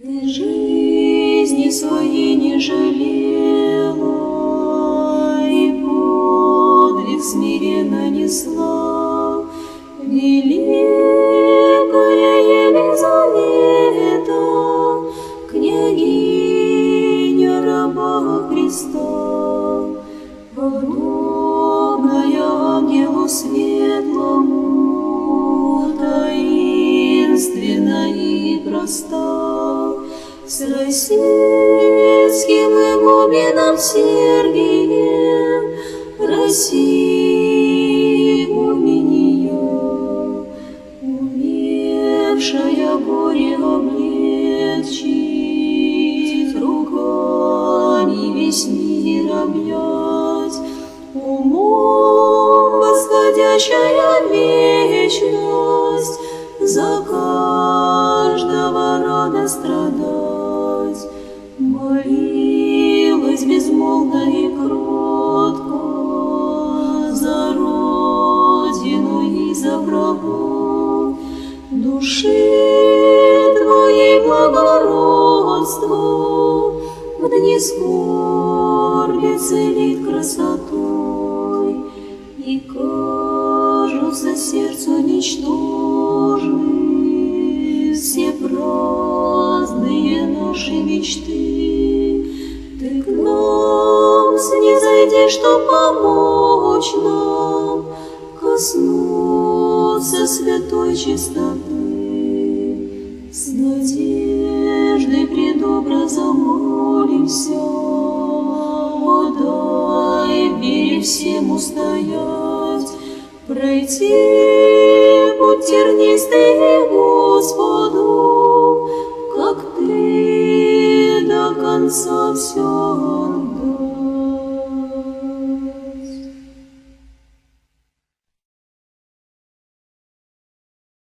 Ты жизни своей не жалела и подвиг смиренно несла. Великая Елизавета, княгиня раба Христа, подобная ангелу светлому, таинственна и проста. С российским игуменом Сергием Россия-игуменья, умевшая горе облегчить, руками весь мир обнять, умом восходящая вечность, за каждого рада страдать. Молилась безмолвно и кротко за родину и за врагов. Души твоей благородство в дни скорби целит красотой, и кажутся сердцу ничтожны все праздные наши мечты. Ты к нам снизойди, чтоб помочь нам коснуться святой чистоты. С надеждой пред образом молимся, о, дай в вере всем устоять, пройти путь тернистый Господу, как Ты до конца все отдашь.